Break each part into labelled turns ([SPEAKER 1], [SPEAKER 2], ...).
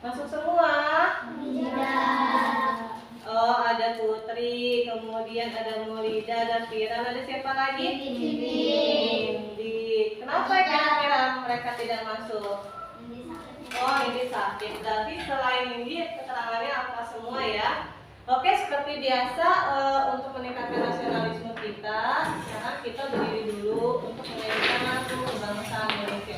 [SPEAKER 1] Masuk semua?
[SPEAKER 2] Tidak.
[SPEAKER 1] Oh, ada Putri, kemudian ada Maulida, ada Firan, ada siapa lagi? Indi. Kenapa kira-kira mereka tidak masuk? Oh, ini sakit. Berarti selain ini keterangannya apa semua ya? Oke, seperti biasa untuk meningkatkan nasionalisme kita, sekarang kita berdiri dulu untuk menyanyikan lagu kebangsaan Indonesia.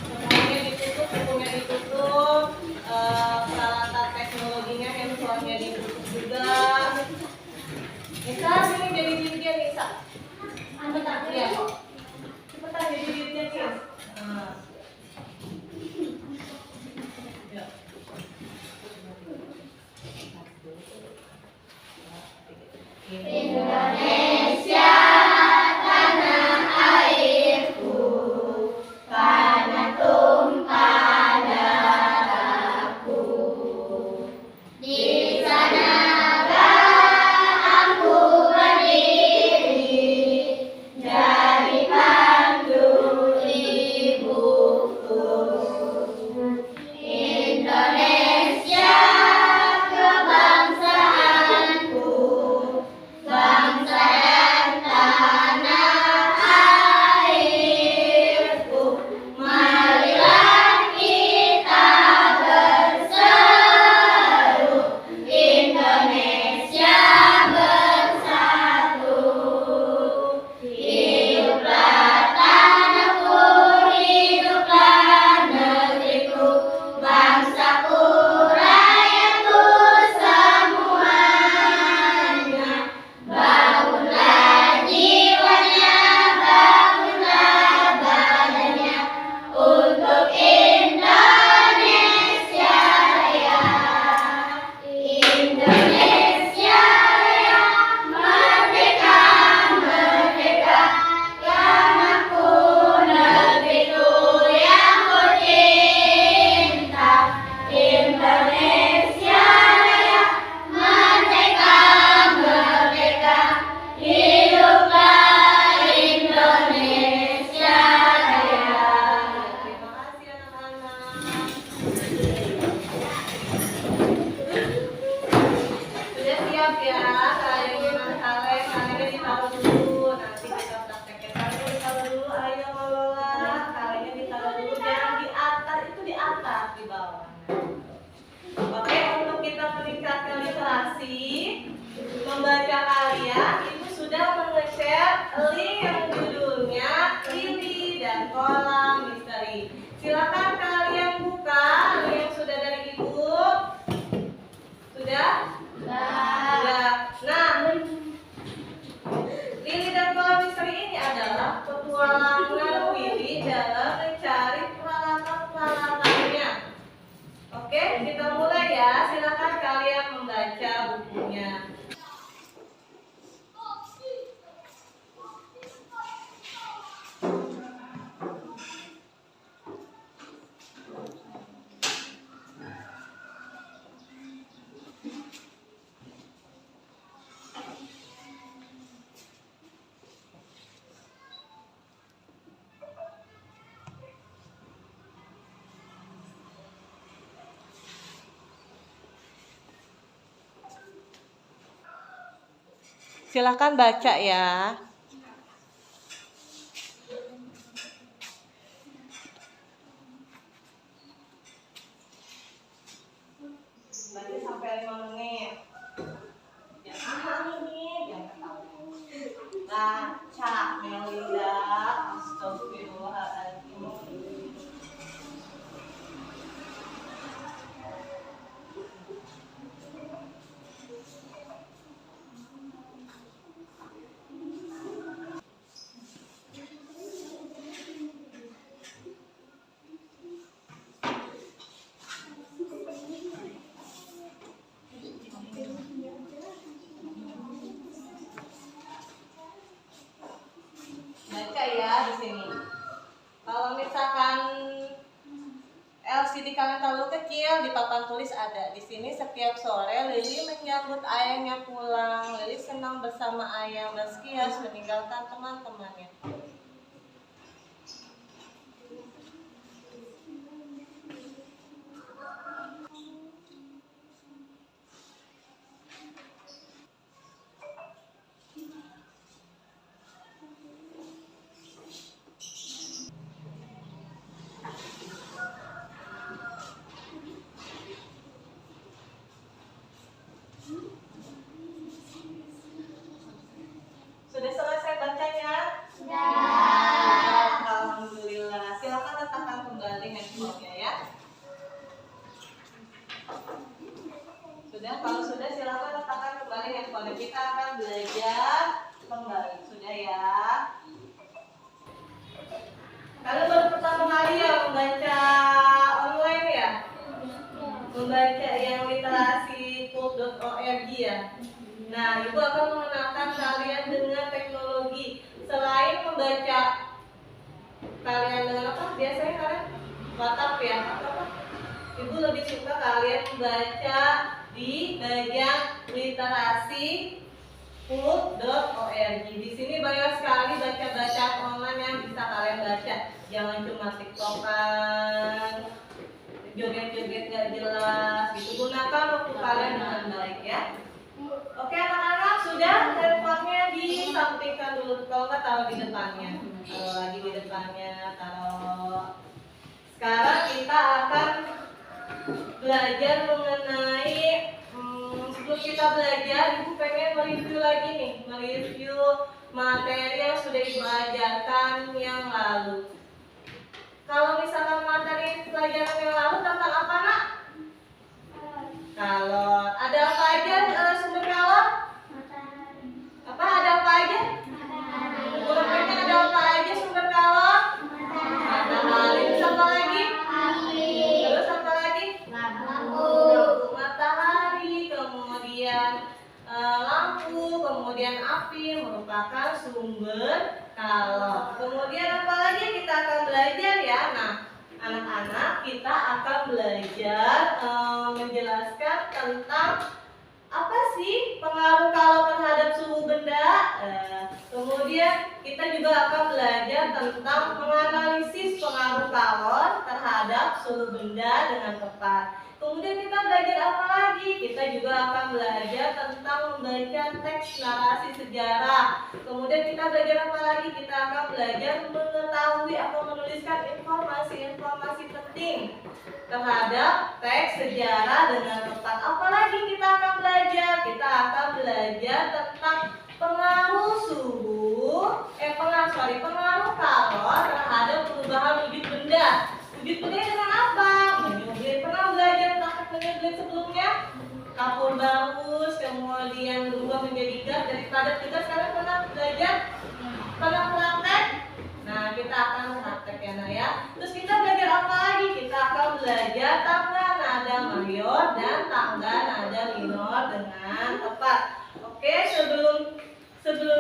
[SPEAKER 1] Semuanya ditutup, bukunya ditutup, peralatan teknologinya, handphonenya ditutup juga. Nisa, sini jadi dirjen Nisa. Cepetan ya. Cepetan jadi dirjen ya.
[SPEAKER 2] Indonesia tanah airku, tanah tumpah darahku. Di sanalah aku berdiri, jadi pandu ibuku. Indonesia kebangsaanku, bangsa dan tanah airku. Marilah kita berseru, Indonesia bersatu. Hiduplah tanahku, hiduplah negeriku, bangsaku, rakyatku semuanya. Bangunlah jiwanya, bangunlah badannya, untuk Indonesia Raya. Indonesia Raya, merdeka, merdeka, yang aku negeriku yang ku cinta. Indonesia Raya, merdeka, merdeka, hiduplah Indonesia Raya.
[SPEAKER 1] Terima kasih anak-anak. Sudah siap ya? Kalengnya ditaruh dulu. Nanti kita praktekin. Kalengnya ditaruh dulu. Ayo Lola. Kalengnya ditaruh dulu. Jangan di atas, itu di atas, di bawah. Oke, untuk kita meningkatkan literasi membaca kalian, Ibu sudah menge-share link yang judulnya Lili dan Kolam Misteri. Silakan kalian buka link yang sudah dari Ibu. Sudah? Sudah. Nah, Lili dan Kolam Misteri ini adalah petualangan Willy dalam mencari peralatan-peralatannya. Oke, kita mulai ya. Silakan kalian membaca bukunya. Silakan baca ya. Baca sampai 5 menit. Jangan ini, jangan ketawa. Baca Melinda. Astagfirullahaladzim. Baca ya di sini. Kalau misalkan LCD kalian terlalu kecil, di papan tulis ada. Di sini setiap sore Lili menyambut ayahnya pulang. Lili senang bersama ayah meski harus meninggalkan teman-temannya. Sudah? Kalau sudah silakan letakkan kembali handphone. Kita akan belajar kembali. Sudah ya? Kalian baru pertama kali ya membaca online ya? Membaca yang literasi.org ya? Nah, Ibu akan mengenalkan kalian dengan teknologi. Selain membaca, kalian dengan apa? Biasanya kalian WhatsApp ya? Atau apa? Ibu lebih suka kalian membaca di bagian literasi.org. Di sini banyak sekali baca-bacaan online yang bisa kalian baca. Jangan cuma tiktokan, joget-joget gak jelas. Gitu. Gunakan waktu kalian dengan baik ya. Oke anak-anak, sudah handphonenya disampingkan dulu. Kalau nggak taruh di depannya. Taruh lagi di depannya. Taruh. Sekarang kita akan belajar mengenai sebelum kita belajar, Ibu pengen mereview lagi nih, mereview materi yang sudah Ibu ajarkan yang lalu. Kalau misalkan materi pelajaran yang lalu tentang apa nak? Kalor. Ada apa aja sumber kalor? Apa ada apa aja? Guru-gurunya ada apa aja sumber kalor? Matahari. Terus apa lagi? Terus apa lagi? Matahari, kemudian lampu, kemudian api merupakan sumber kalor. Kemudian apa lagi kita akan belajar ya? Nah, anak-anak kita akan belajar menjelaskan tentang apa sih pengaruh kalor terhadap suhu benda. Kemudian kita juga akan belajar tentang menganalisis pengaruh kalor terhadap suhu benda dengan tepat. Kemudian kita belajar apa lagi? Kita juga akan belajar tentang membaca teks narasi sejarah. Kemudian kita belajar apa lagi? Kita akan belajar mengetahui atau menuliskan informasi-informasi penting terhadap teks sejarah dengan tepat. Apalagi kita akan belajar? Kita akan belajar tentang pengaruh pengaruh kalor terhadap perubahan wujud benda. Wujud benda dengan apa? Menyublit. Pernah belajar praktek menyublit sebelumnya? Kapur bagus, kemudian berubah menjadi gas dari padat ke gas. Kalian pernah belajar? Pernah praktek? Nah, kita akan praktek ya Nak ya. Terus kita belajar apa lagi? Kita akan belajar tangga nada mayor dan tangga nada minor dengan tepat. Oke, sebelum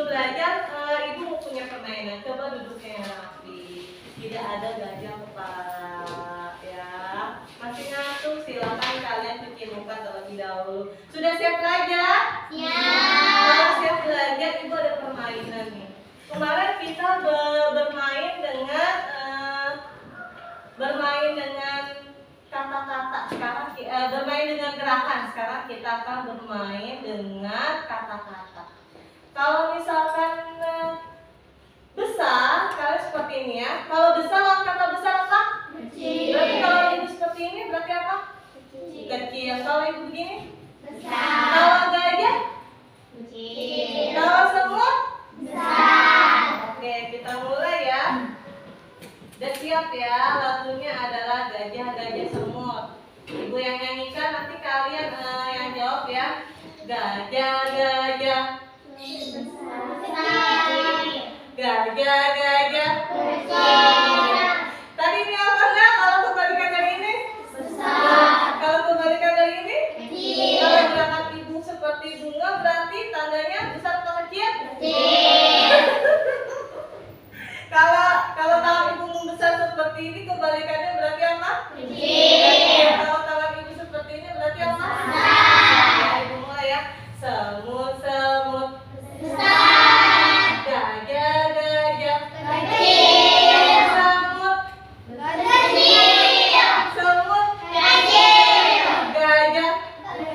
[SPEAKER 1] belajar, Ibu punya permainan. Coba duduknya yang rapi. Tidak ada gajah kepala ya. Masih ngantuk, silakan kalian cuci muka terlebih dahulu. Sudah siap belajar?
[SPEAKER 2] Ya.
[SPEAKER 1] Kalau siap belajar, Ibu ada permainan nih. Kemarin kita bermain dengan kata-kata. Sekarang bermain dengan gerakan. Sekarang kita akan bermain dengan kata-kata. Kalau misalkan besar, kalian seperti ini ya. Kalau besar, lawan kata besar apa?
[SPEAKER 2] Kecil.
[SPEAKER 1] Berarti kalau Ibu seperti ini berarti apa? Kecil. Kalau Ibu begini?
[SPEAKER 2] Besar.
[SPEAKER 1] Kalau gajah?
[SPEAKER 2] Kecil.
[SPEAKER 1] Kalau semut?
[SPEAKER 2] Besar.
[SPEAKER 1] Oke, kita mulai ya. Udah siap ya? Lagunya adalah gajah-gajah semut. Ibu yang nyanyikan, nanti kalian yang jawab ya. Gajah-gajah. Gajah-gajah. Tadi ini apa? Kalau kebalikan dari ini?
[SPEAKER 2] Besar.
[SPEAKER 1] Kalau kebalikan dari ini?
[SPEAKER 2] Kecil.
[SPEAKER 1] Kalau gerakan Ibu seperti bunga berarti tandanya besar atau kecil?
[SPEAKER 2] Kecil.
[SPEAKER 1] Kalau tangan Ibu membesar seperti ini, kebalikannya berarti apa?
[SPEAKER 2] Kecil.
[SPEAKER 1] Kalau tangan Ibu seperti ini berarti apa?
[SPEAKER 2] Besar.
[SPEAKER 1] Ya, Ibu mulai ya. Semut-semut.
[SPEAKER 2] Besar.
[SPEAKER 1] Gajah-gajah.
[SPEAKER 2] Kecil.
[SPEAKER 1] Semut.
[SPEAKER 2] Kecil.
[SPEAKER 1] Semut.
[SPEAKER 2] Kecil.
[SPEAKER 1] Gajah.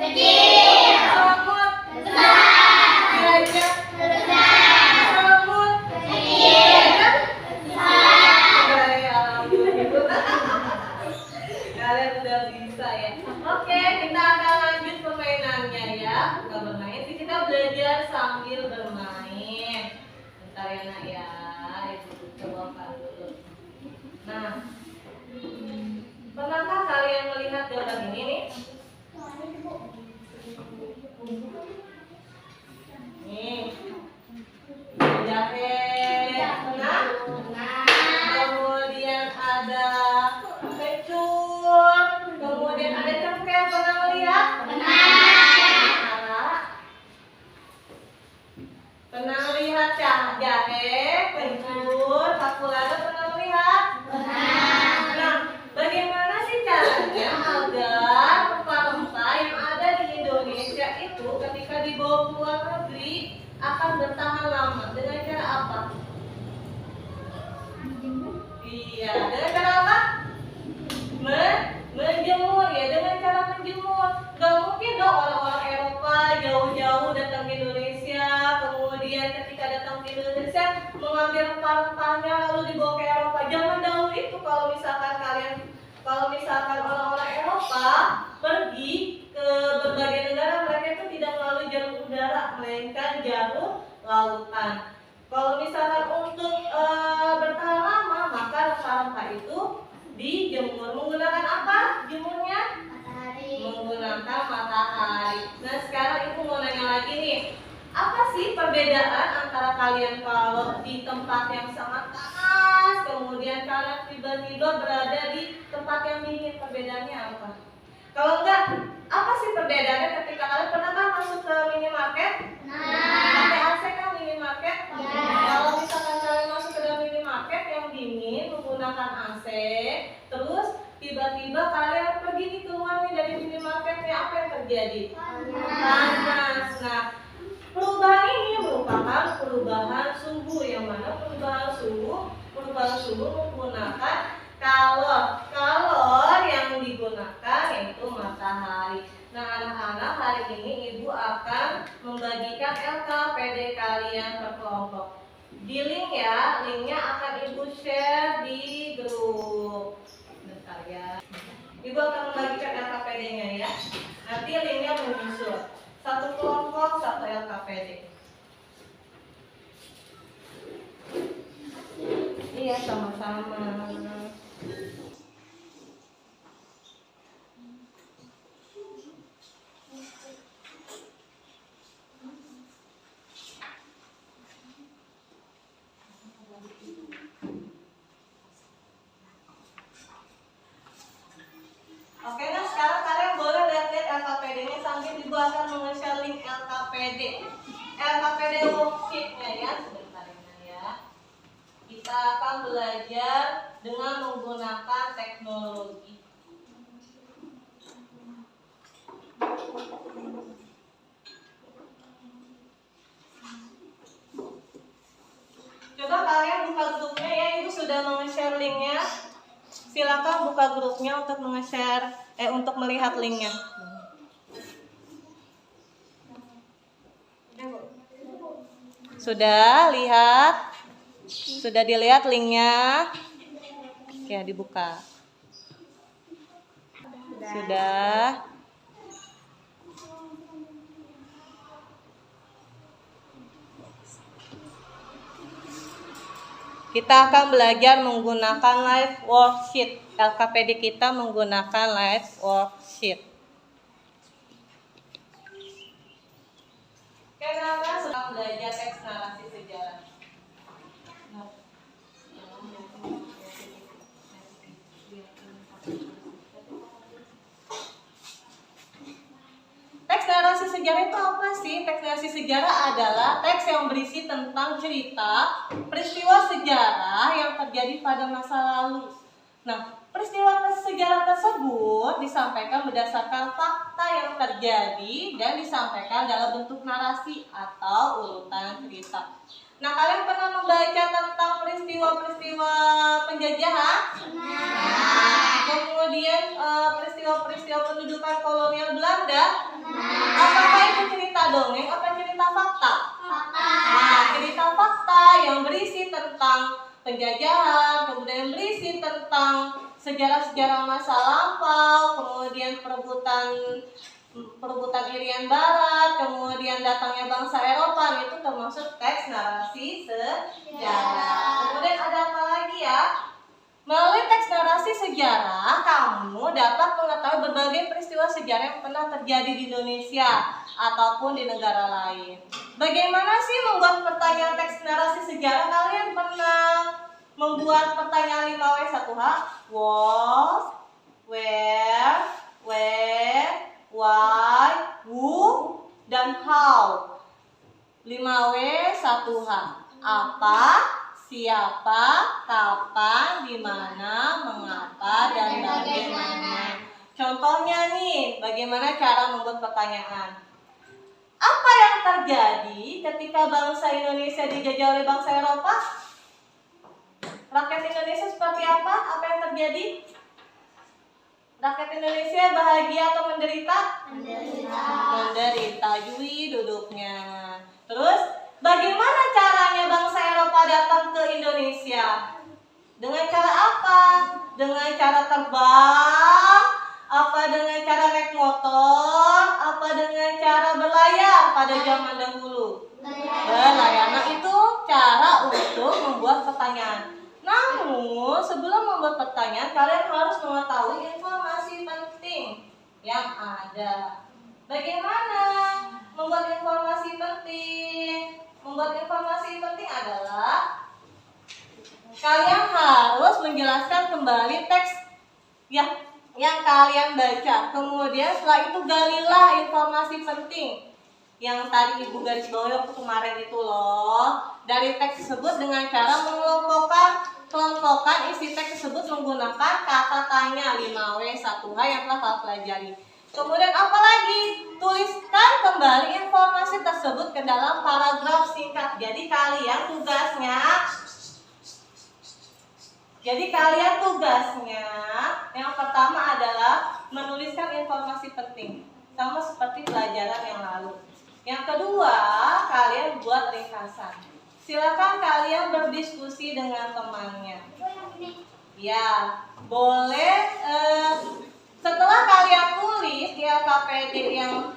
[SPEAKER 2] Kecil.
[SPEAKER 1] Semut.
[SPEAKER 2] Besar.
[SPEAKER 1] Gajah.
[SPEAKER 2] Besar.
[SPEAKER 1] Semut.
[SPEAKER 2] Kecil. Besar.
[SPEAKER 1] Ya, alhamdulillah. Kalian udah bisa ya. Oke, kita akan lanjut permainannya ya. Bukan bermain sih, kita belajar sambil bermain. Bentar ya Nak ya. Ibu coba dulu. Nah, pernahkah kalian melihat gambar ini nih? Nih, jahe tengah. Kemudian ada kencur. Kemudian ada cengkeh. Pernah melihat? Pernah lihat jahe, kencur, kapulaga pernah melihat? Nah, bagaimana sih caranya agar rempah-rempah yang ada di Indonesia itu ketika dibawa ke luar negeri akan bertahan lama? Dengan cara apa? Iya, dengan cara apa? Menjemur ya, dengan cara menjemur. Gak mungkin dong orang-orang Eropa jauh-jauh datang ke Indonesia, kemudian ketika datang ke Indonesia mengambil rempah-rempahnya lalu dibawa ke Eropa. Zaman dahulu itu kalau misalkan orang-orang Eropa pergi ke berbagai negara, mereka itu tidak melalui jalur udara, melainkan jalur lautan. Kalau misalkan untuk bertahan lama, maka rempah-rempah itu dijemur. Menggunakan apa jemurnya? Menggunakan matahari. Nah, sekarang ibu mau nanya lagi nih, apa sih perbedaan antara kalian kalau di tempat yang sangat panas, kemudian kalian tiba-tiba berada di tempat yang dingin? Perbedaannya apa? Kalau enggak, apa sih perbedaannya ketika kalian pernah kan masuk ke minimarket? Pakai AC kan minimarket? Kalau misalkan kalian masuk ke dalam minimarket yang dingin menggunakan AC, terus tiba-tiba kalian pergi nih keluar nih dari minimarketnya, apa yang terjadi? Panas. Nah, perubahan ini merupakan perubahan suhu, yang mana perubahan suhu menggunakan kalor yang digunakan yaitu matahari. Nah, anak-anak, hari ini ibu akan membagikan LKPD kalian per kelompok. Di link ya, linknya akan ibu share di grup. Bentar ya. Ibu akan membagikan LKPD-nya ya. Nanti linknya menyusul. Satu kelompok, satu LKPD. Iya, sama-sama. Oke, nah sekarang kalian boleh lihat-lihat LKPD-nya sambil ibu akan meng-share link LKPD worksheet-nya ya, sebentar ya. Kita akan belajar dengan menggunakan teknologi. Coba kalian buka grupnya ya, ibu sudah meng-share linknya. Silakan buka grupnya untuk meng-share, untuk melihat linknya. Sudah lihat? Sudah dilihat linknya? Ya, dibuka. Sudah. Kita akan belajar menggunakan live worksheet. LKPD kita menggunakan live worksheet. Kenapa sedang belajar teks narasi sejarah? Teks narasi sejarah itu apa sih? Teks narasi sejarah adalah teks yang berisi tentang cerita, peristiwa sejarah yang terjadi pada masa lalu. Nah, peristiwa sejarah tersebut disampaikan berdasarkan fakta yang terjadi dan disampaikan dalam bentuk narasi atau urutan cerita. Nah, kalian pernah membaca tentang peristiwa-peristiwa penjajahan? Kemudian peristiwa-peristiwa pendudukan kolonial Belanda? Apakah itu cerita dongeng atau cerita fakta? Nah, cerita fakta yang berisi tentang penjajahan, kemudian berisi tentang sejarah-sejarah masa lampau, kemudian perebutan Irian Barat, kemudian datangnya bangsa Eropa, itu termasuk teks narasi sejarah. Kemudian ada apa lagi ya? Melalui teks narasi sejarah, kamu dapat mengetahui berbagai peristiwa sejarah yang pernah terjadi di Indonesia. ataupun di negara lain. Bagaimana sih membuat pertanyaan teks narasi sejarah? Kalian pernah membuat pertanyaan 5W1H? What, where, why, who, dan how. 5W1H. Apa, siapa, kapan, di mana, mengapa, dan bagaimana. Contohnya nih, bagaimana cara membuat pertanyaan. Apa yang terjadi ketika bangsa Indonesia dijajah oleh bangsa Eropa? Rakyat Indonesia seperti apa? Apa yang terjadi? Rakyat Indonesia bahagia atau menderita?
[SPEAKER 2] Menderita.
[SPEAKER 1] Menderita. Yui duduknya. Terus, bagaimana caranya bangsa Eropa datang ke Indonesia? Dengan cara apa? Dengan cara terbang? Apa dengan cara naik motor? Apa dengan cara berlayar pada zaman dahulu? Berlayar. Nah, itu cara untuk membuat pertanyaan. Namun, sebelum membuat pertanyaan, kalian harus mengetahui informasi penting yang ada. Bagaimana membuat informasi penting? Membuat informasi penting adalah kalian harus menjelaskan kembali teks yang kalian baca. Kemudian setelah itu galilah informasi penting yang tadi Ibu garis bawahi waktu kemarin itu loh. Dari teks tersebut dengan cara mengelompokkan isi teks tersebut menggunakan kata tanya 5W1H yang telah kalian pelajari. Kemudian apa lagi? Tuliskan kembali informasi tersebut ke dalam paragraf singkat. Jadi kalian tugasnya yang pertama adalah menuliskan informasi penting, sama seperti pelajaran yang lalu. Yang kedua, kalian buat ringkasan. Silakan kalian berdiskusi dengan temannya. Ya, boleh. Setelah kalian tulis di LKPD yang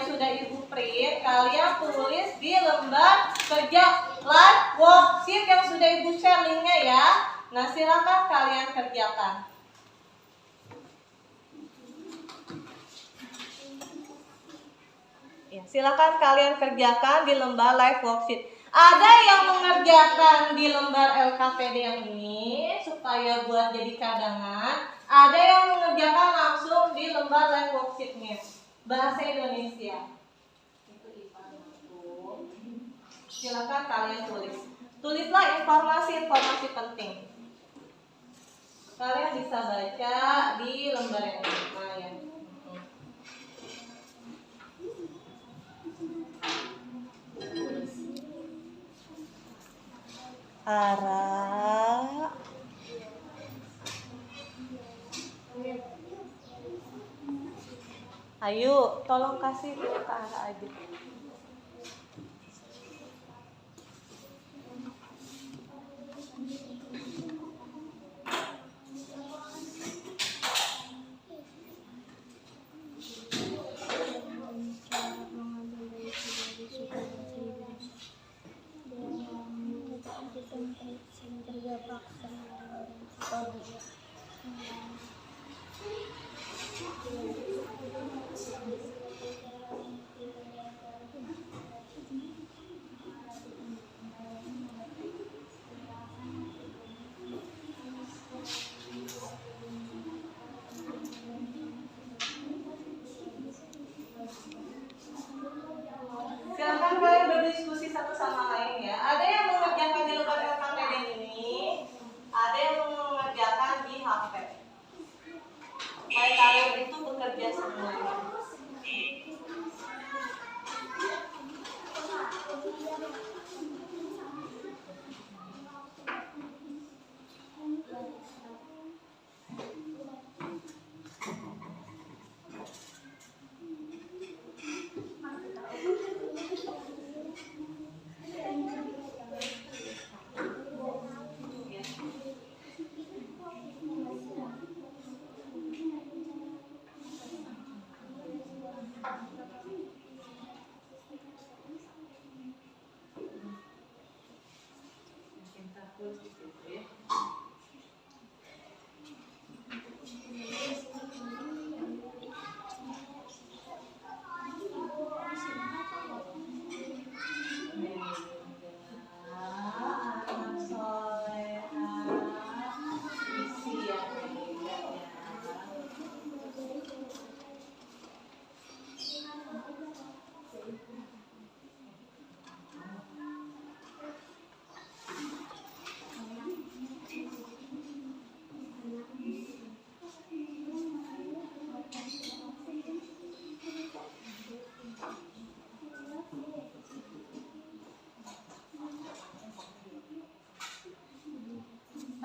[SPEAKER 1] sudah Ibu print, kalian tulis di lembar kerja live worksheet yang sudah Ibu share linknya ya. Nah, silakan kalian kerjakan. Ya, silakan kalian kerjakan di lembar live worksheet. Ada yang mengerjakan di lembar LKPD yang ini supaya buat jadi cadangan. Ada yang mengerjakan langsung di lembar live worksheetnya. Bahasa Indonesia. Itu IPA. Silakan kalian tulis. Tulislah informasi-informasi penting. Kalian bisa baca di lembar yang pertama ya. Ara. Ayo, tolong kasih ke Ara aja. Silakan kalian berdiskusi satu sama lain ya. Ada yang mengerjakan di lembar LKPD ini, ada yang mengerjakan di HP. Supaya kalian itu bekerja semuanya.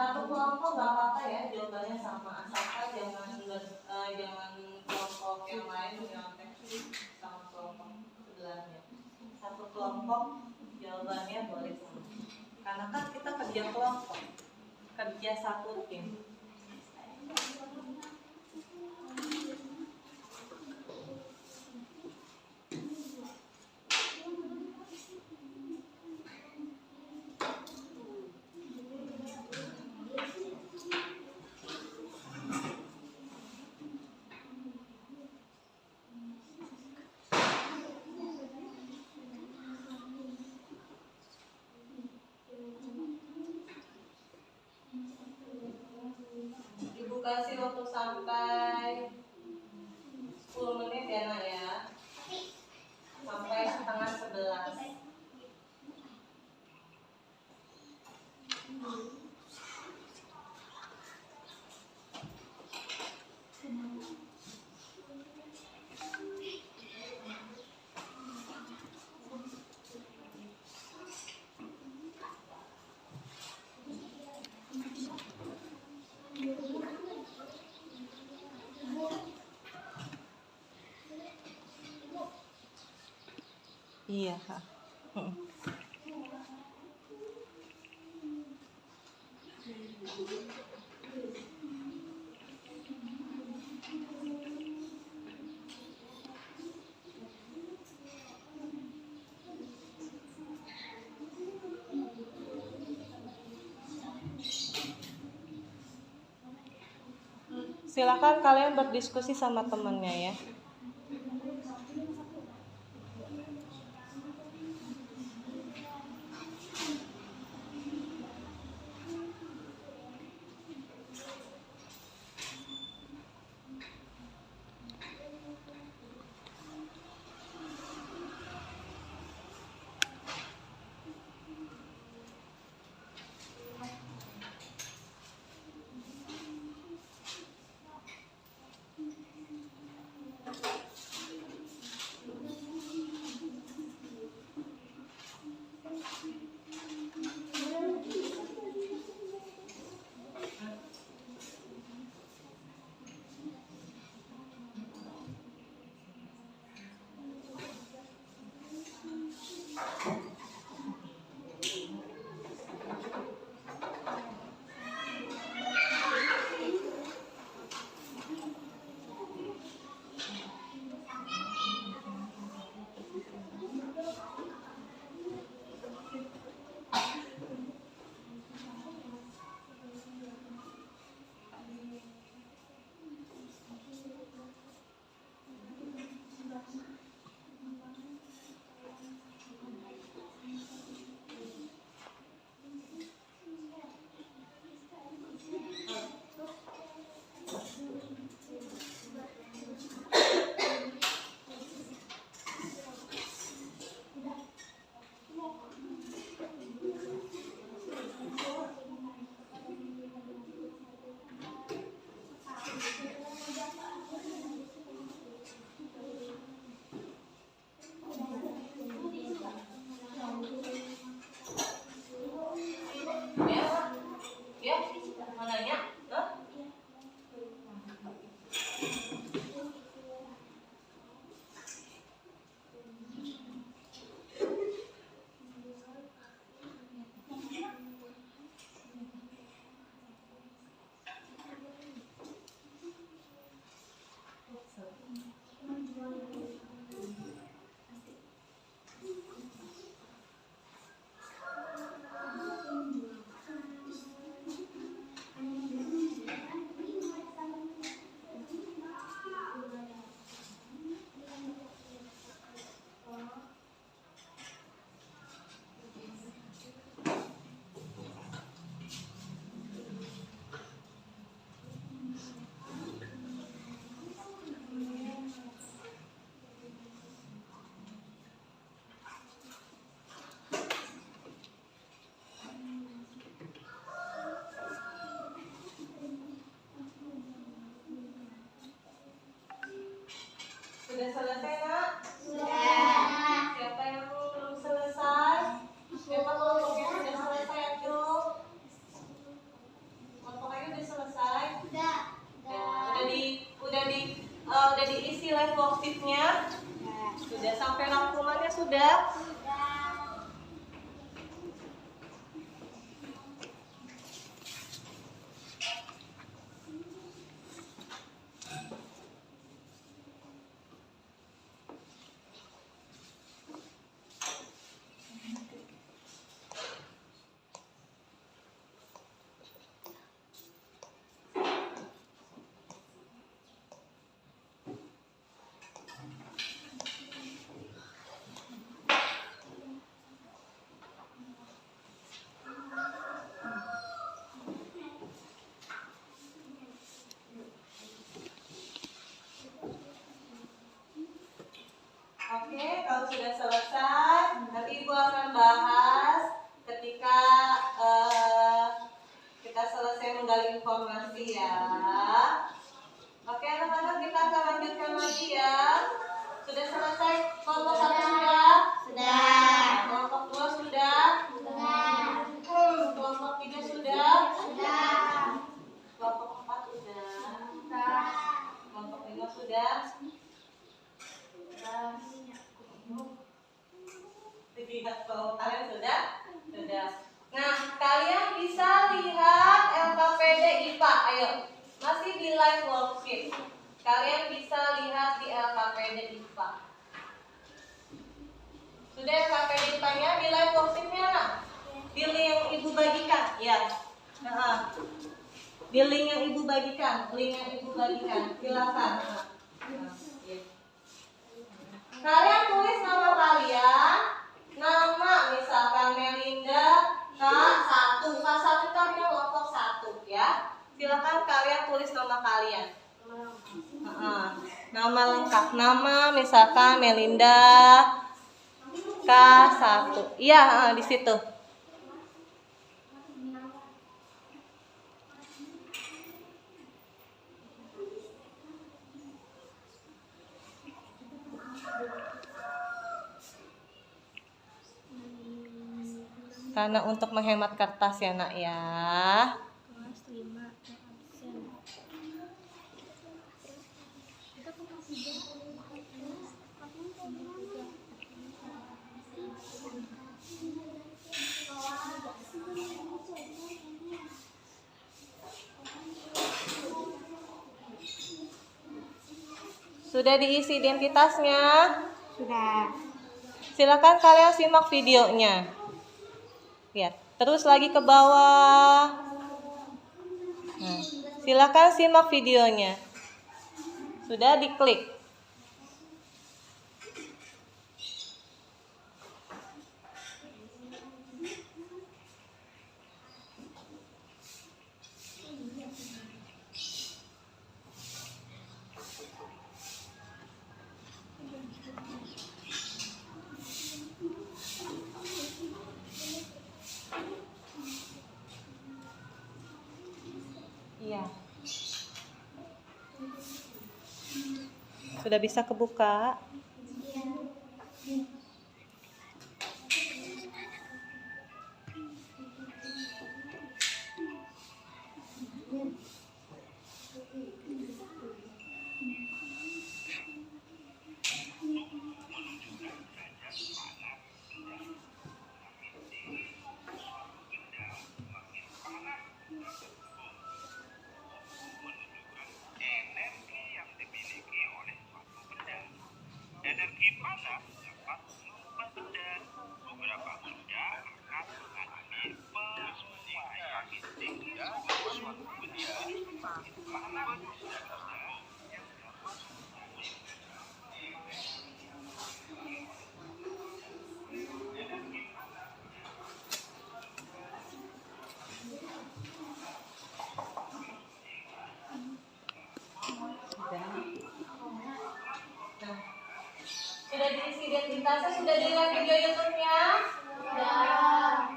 [SPEAKER 1] Satu kelompok nggak apa-apa ya, jawabannya sama, asalkan jangan kelompok yang lain menyonteksi sama kelompok sebelahnya. Satu kelompok jawabannya boleh sama, karena kan kita kerja kelompok, kerja satu tim. Ibu kasih waktu sampai 10 menit ya Nak ya, sampai setengah 11. Iya Kak. Silakan kalian berdiskusi sama temennya ya. Ya, mau nanya? Sudah selesai Nak?
[SPEAKER 2] Sudah.
[SPEAKER 1] Siapa yang belum selesai? Siapa kelompok yang sudah selesai? Ayo. diisi live worksheet-nya? Sudah sampai rangkumannya sudah? Oke, kalau sudah selesai, nanti Ibu akan bahas ketika kita selesai menggali informasi ya. Oke, anak-anak, kita akan lanjutkan lagi ya. Sudah selesai kelompok 1 sudah?
[SPEAKER 2] Sudah.
[SPEAKER 1] Kelompok 2 sudah?
[SPEAKER 2] Sudah.
[SPEAKER 1] Kelompok 3 sudah?
[SPEAKER 2] Sudah.
[SPEAKER 1] Kelompok 4 sudah? Kelompok 5 sudah? Lihat kalau kalian sudah? Sudah. Nah, kalian bisa lihat LKPD IPA. Ayo, masih di live worksheet. Kalian bisa lihat di LKPD IPA. Sudah LKPD IPA-nya di live worksheet-nya, nah? Di link yang Ibu bagikan, ya. Nah, di link yang Ibu bagikan, silakan. Nah, ya. Kalian tulis nama kalian, nama misalkan Melinda K1 itu artinya kelompok 1 ya. Silakan kalian tulis nama kalian. Nama lengkap, nama misalkan Melinda K1. Iya, di situ. Karena untuk menghemat kertas ya nak ya.
[SPEAKER 2] Kelas 5 absen.
[SPEAKER 1] Sudah diisi identitasnya?
[SPEAKER 2] Sudah.
[SPEAKER 1] Silakan kalian simak videonya. Lihat, terus lagi ke bawah. Nah, silakan simak videonya. Sudah diklik. Iya. Sudah bisa kebuka?
[SPEAKER 3] Energi panas dapat mengubah benda. Beberapa benda akan mengalami penyesuaian sehingga suatu benda semakin panas yang dapat
[SPEAKER 1] Sudah diisi identitasnya, sudah dilihat video YouTube-nya?
[SPEAKER 2] Sudah.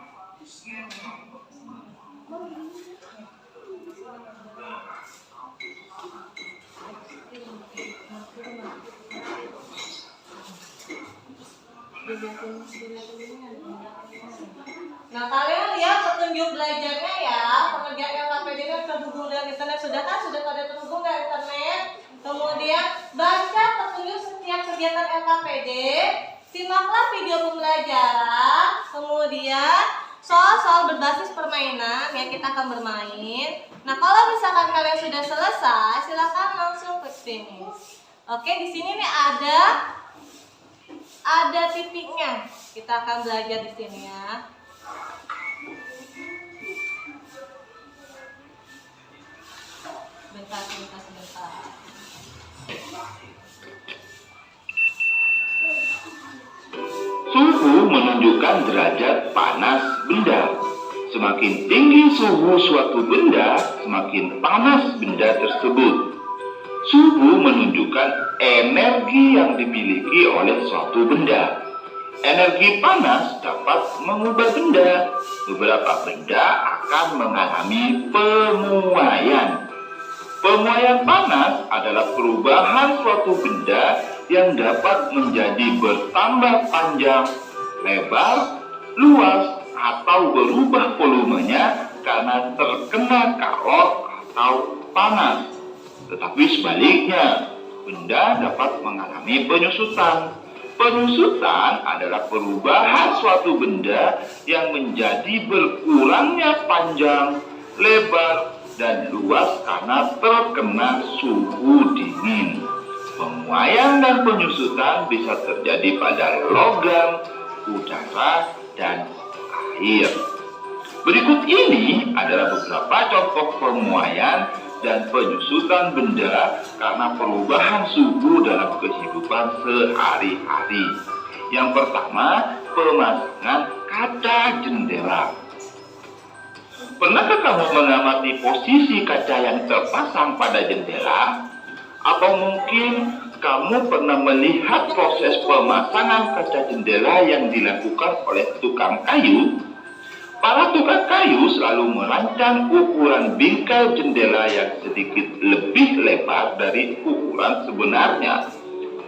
[SPEAKER 1] Nah, kalian lihat petunjuk belajarnya ya. Pengerjaan LKPD terhubung dengan internet. Sudah kan? Sudah pada terhubung dengan internet? Kemudian baca petunjuk setiap kegiatan LKPD, simaklah video pembelajaran, kemudian soal-soal berbasis permainan ya, kita akan bermain. Nah, kalau misalkan kalian sudah selesai, silakan langsung ke finish. Oke, di sini nih ada titiknya. Kita akan belajar di sini ya. Sebentar.
[SPEAKER 3] Suhu menunjukkan derajat panas benda. Semakin tinggi suhu suatu benda, semakin panas benda tersebut. Suhu menunjukkan energi yang dimiliki oleh suatu benda. Energi panas dapat mengubah benda. Beberapa benda akan mengalami pemuaian. Pemuaian panas adalah perubahan suatu benda yang dapat menjadi bertambah panjang, lebar, luas, atau berubah volumenya karena terkena kalor atau panas. Tetapi sebaliknya, benda dapat mengalami penyusutan. Penyusutan adalah perubahan suatu benda yang menjadi berkurangnya panjang, lebar, dan luas karena terkena suhu dingin. Pemuaian dan penyusutan bisa terjadi pada logam, udara, dan air. Berikut ini adalah beberapa contoh pemuaian dan penyusutan benda karena perubahan suhu dalam kehidupan sehari-hari. Yang pertama, pemasangan kaca jendela. Pernahkah kamu mengamati posisi kaca yang terpasang pada jendela? Atau mungkin kamu pernah melihat proses pemasangan kaca jendela yang dilakukan oleh tukang kayu? Para tukang kayu selalu merancang ukuran bingkai jendela yang sedikit lebih lebar dari ukuran sebenarnya.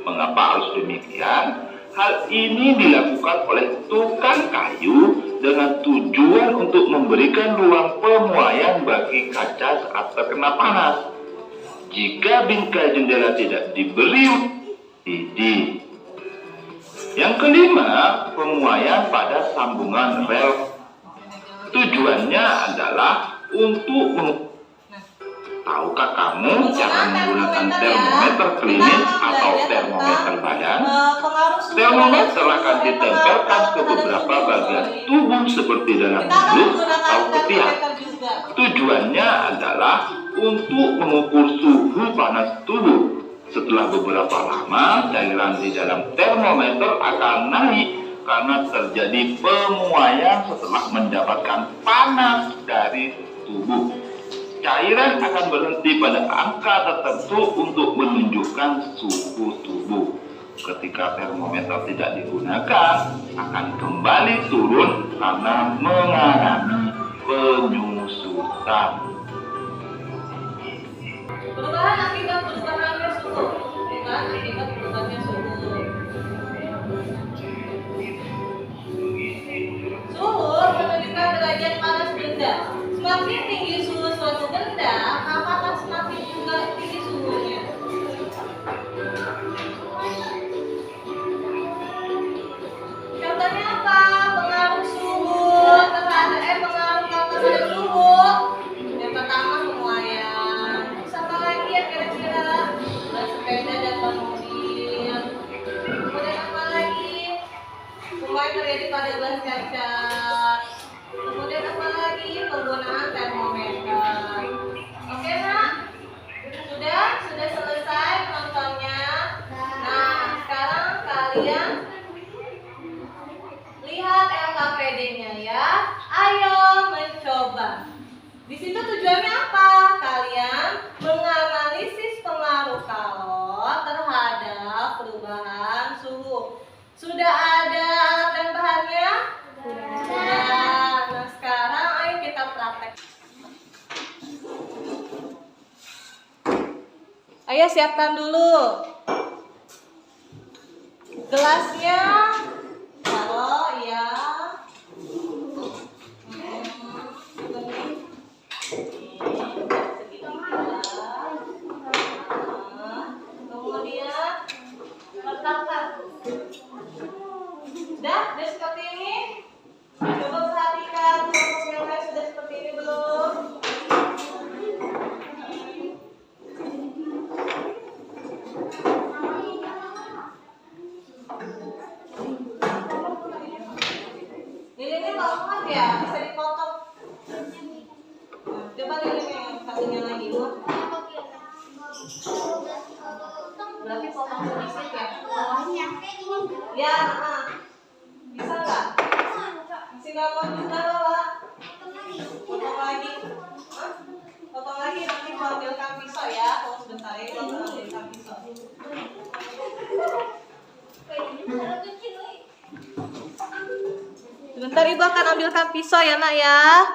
[SPEAKER 3] Mengapa harus demikian? Hal ini dilakukan oleh tukang kayu dengan tujuan untuk memberikan ruang pemuaian bagi kaca saat terkena panas. Jika bingkai jendela tidak diberi didih. Yang kelima, pemuaian pada sambungan rel. Tujuannya adalah untuk tahukah kamu cara menggunakan termometer klinis atau termometer badan? Termometer akan ditempelkan ke beberapa bagian tubuh seperti dalam mulut atau ketiak. Tujuannya adalah untuk mengukur suhu panas tubuh. Setelah beberapa lama, cairan di dalam termometer akan naik karena terjadi pemuaian setelah mendapatkan panas dari tubuh. Cairan akan berhenti pada angka tertentu untuk menunjukkan suhu tubuh. Ketika termometer tidak digunakan, akan kembali turun karena mengalami penyusutan.
[SPEAKER 1] Perubahan akibat perubahannya suhu. Akibat perubahannya suhu. Suhu menunjukkan derajat panas benda. Semakin tinggi suhu suatu benda, maka akan semakin juga tinggi suhunya. Contohnya apa? Pengaruh suhu terhadap pengaruh suhu. Yang pertama pemuaian. Terus apa lagi ya kira-kira? Sepeda dan mobil. Kemudian apa lagi? Pemuaian terjadi pada gelas kaca. Kemudian apa lagi? Penggunaan termometer. Oke nak? Sudah selesai nontonnya. Nah sekarang kalian lihat LKPD-nya ya. Ayo mencoba. Di situ tujuannya apa? Kalian menganalisis pengaruh kalor terhadap perubahan suhu. Sudah ada alat dan bahannya? Sudah. Nah sekarang ayo kita praktek. Ayo siapkan dulu gelasnya. Taruh ya. Udah seperti ini. Coba perhatikan kelompok yang lain sudah seperti ini belum? Lilinnya banget ya, bisa dipotong. Nah, coba lilinnya yang satunya lagi. Berarti potong sedikit ya. Ya, bisa nggak? Masih nggak mau juga loh, potong lagi. Potong lagi nanti mau ambilkan pisau ya. Tunggu sebentar ya, mau ambilkan pisau. Sebentar ibu akan ambilkan pisau ya nak ya.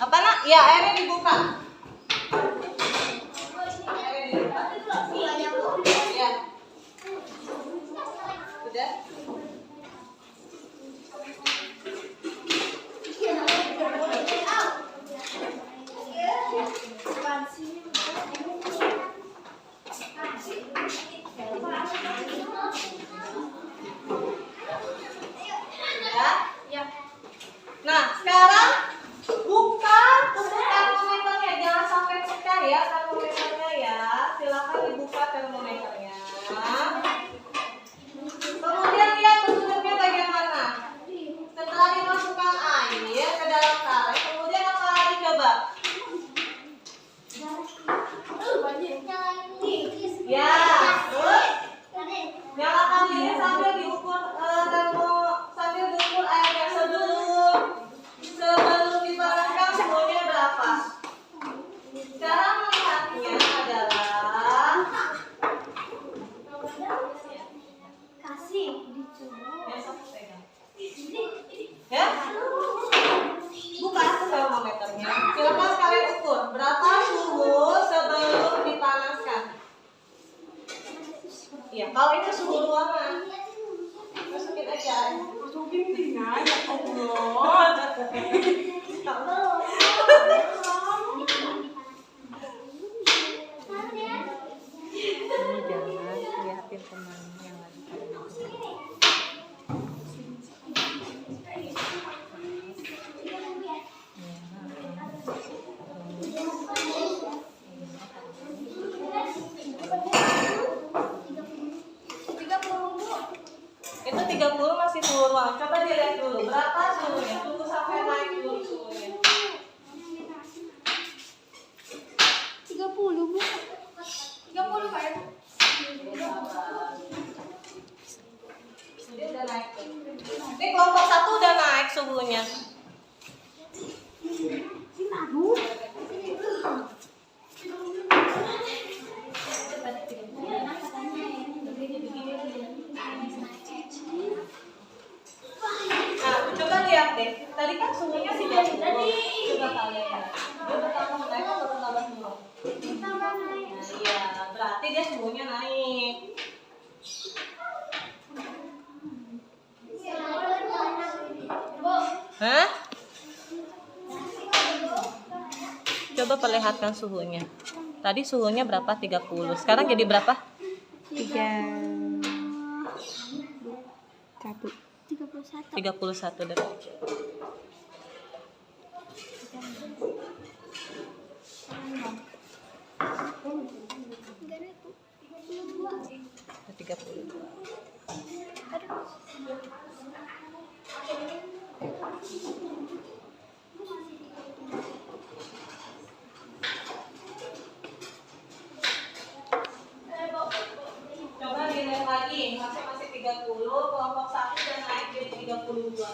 [SPEAKER 1] Apa nak? Ya airnya dibuka. Ya. Sudah. Ya. Nah, sekarang buka untuk termometernya, jangan sampai pecah ya termometernya ya. Silakan dibuka termometernya. Kemudian lihat bentuknya bagaimana. Setelah dimasukkan air ke dalam kaleng, kemudian apa lagi coba? Ya, terus nyalakan lilin sambil diukur sambil diukur airnya sebelum dipanaskan suhunya berapa. Cara melihatnya adalah ya, buka termometernya. Silakan kalian ukur berapa suhu sebelum dipanaskan. Iya, kalau itu suhu ruangan. Masukin aja. Masukin aja, Allah.
[SPEAKER 2] Jangan liatin teman yang lagi.
[SPEAKER 1] Itu 30 masih suhu ruangan. Coba dilihat dulu berapa suhunya. Tunggu sampai naik dulu suhunya.
[SPEAKER 2] 30 Bu. 30 Pak ya?
[SPEAKER 1] Dia udah naik tuh. Ini kelompok 1 udah naik suhunya. Nah, coba lihat deh. Tadi kan suhunya 30. Coba kalian lihat. Dia bertambah naik atau bertambah turun? Nah, iya, berarti dia suhunya naik. Hah? Coba perlihatkan suhunya. Tadi suhunya berapa? 30. Sekarang jadi berapa? 31 derajat. Coba dilihat lagi, masih 30, kelompok 1 dan naik jadi 32.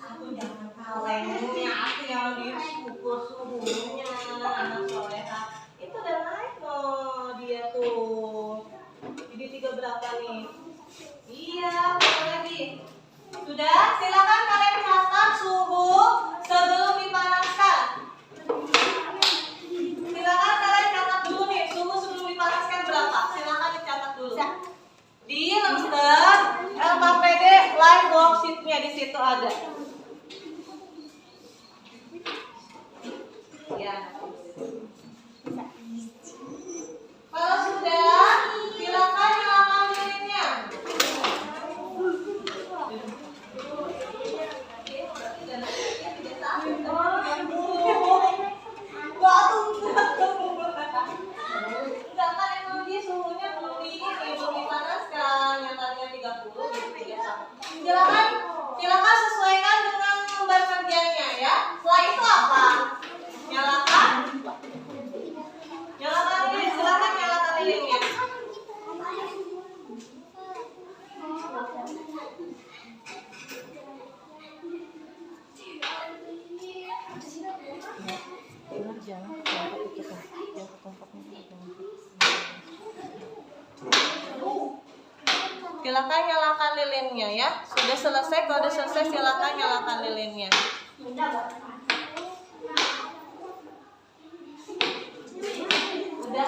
[SPEAKER 1] Aku jangan kalengnya, aku yang diukur suhunya, anak soleha. Itu udah naik loh dia tuh. Jadi 3 berapa nih? Iya, apa lagi? Sudah, silakan kalian catat suhu sebelum dipanaskan. situ ada. Ya. Kalau sudah, silakan nyalakan lilinnya. Enggak kan emang dia suhunya belum dipanaskan, yang tadinya 30 jadi 31. Silakan sesuaikan dengan lembar kerjanya ya. Setelah itu apa? Nyalakan lilin, silakan nyalakan lilinnya. Silakan nyalakan lilinnya ya. Sudah selesai, kalau sudah selesai silakan nyalakan lilinnya. Udah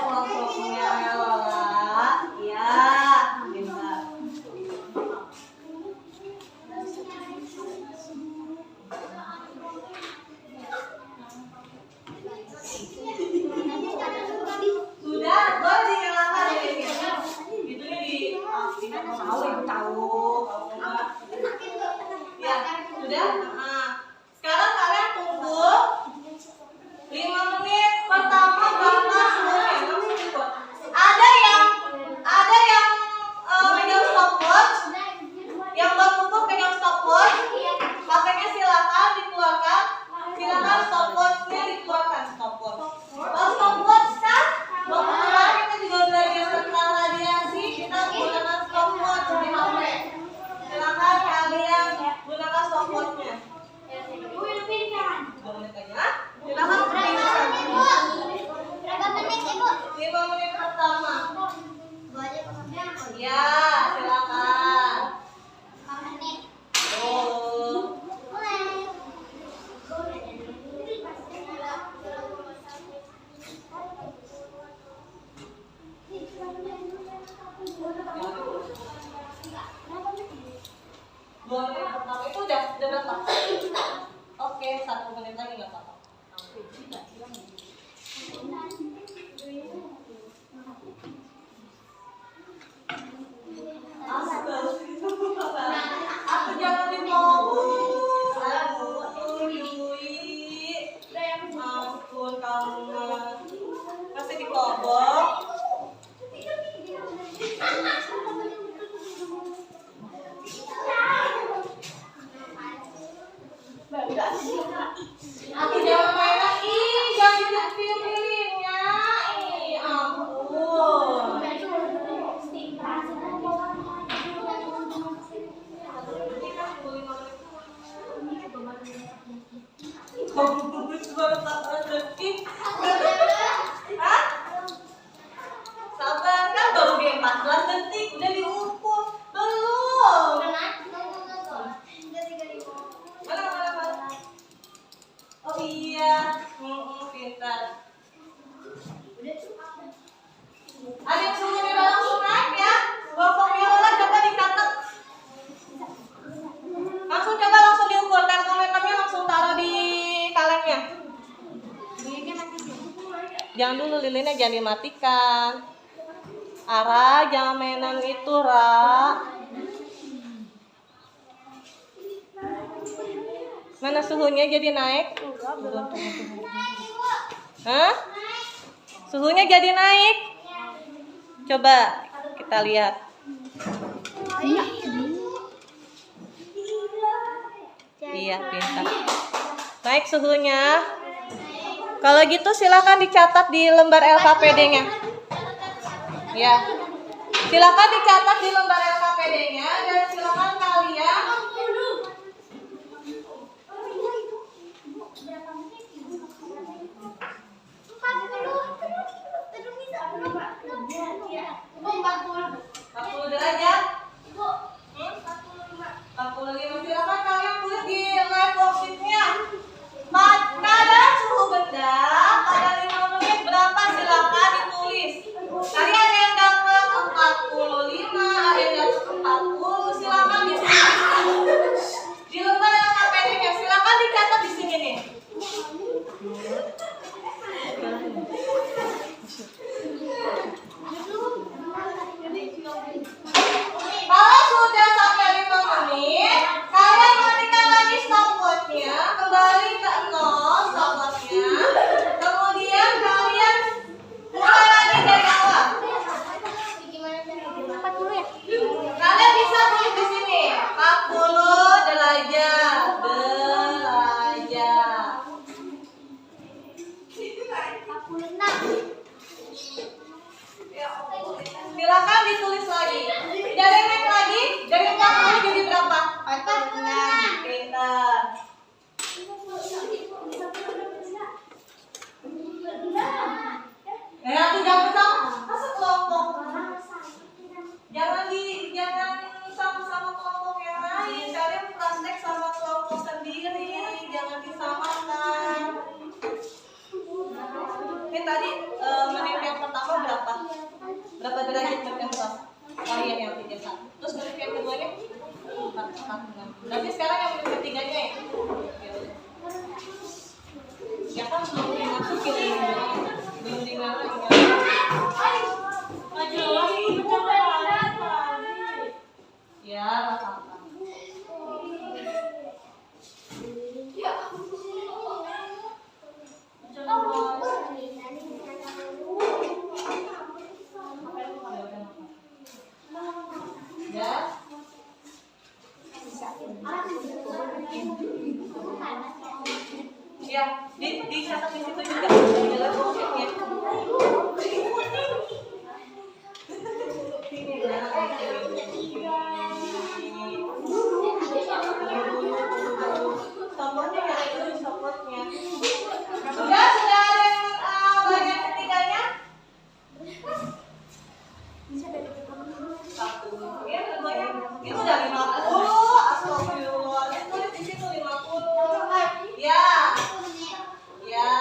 [SPEAKER 1] kelompoknya Lola. Ya, pintar. Sudah, boleh dinyalakan lilinnya. Itunya tahu. Ya, sudah. Sekarang kalian tunggu 5 menit pertama berapa semuanya langsung ikut. Ada yang pegang stopwatch, yang berkumpul pegang stopwatch. HP-nya silakan dikeluarkan. Silakan stopwatch-nya dikeluarkan stopwatch. Kalau stopwatch kan kebetulan kita juga belajar tentang radiasi, kita menggunakan stopwatch di HP. Silakan kalian gunakan stopwatch-nya. 2 menit aja. Silakan perhatikan. 5 menit pertama. Ya, silakan. Oh. Dua menit pertama itu udah berapa? Oke, 1 menit lagi nggak apa-apa. Aku jangan dipobok. Aduh, Yui. Ampun kamu. Masih dipobok. Aku jangan mainan. Jangan ditiup lilinnya. Ampun. Sabar kan baru di 14 detik udah diukur belum? Mana? Oh iya, pintar. Ada yang suruh langsung naik ya? Gofongnya Lola coba dicatat. Langsung diukur, termometernya langsung taruh di kalemnya. Jangan dulu lilinnya, jangan dimatikan. Ara, jangan mainan itu, Ra. Mana suhunya jadi naik? Hah? Suhunya jadi naik? Coba kita lihat. Iya, pintar. Naik suhunya. Kalau gitu silakan dicatat di lembar LKPD-nya. Ya. Silakan dicatat di lembar LKPD-nya dan silakan kalian derajat 45. Silakan kalian tulis di live worksheet-nya. Pada suhu benda pada 5 menit berapa silakan ditulis. Tadi ada yang dapat 45, ada yang dapat 40. Silakan ditulis di lembar Berarti sekarang yang menit ketiganya ya? Ya kan belum dimasukin ini. Belum dimasukin. Maju lagi, ya, apa-apa. Ya. Ya, di catat di situ juga dalam konsepnya. Stopwatchnya ya, itu stopwatchnya. Sudah ada yang bagian ketiganya? Satu. Ya, banyak. Itu udah 50. Astagfirullah. Tulis di situ 50. Ya. Ya.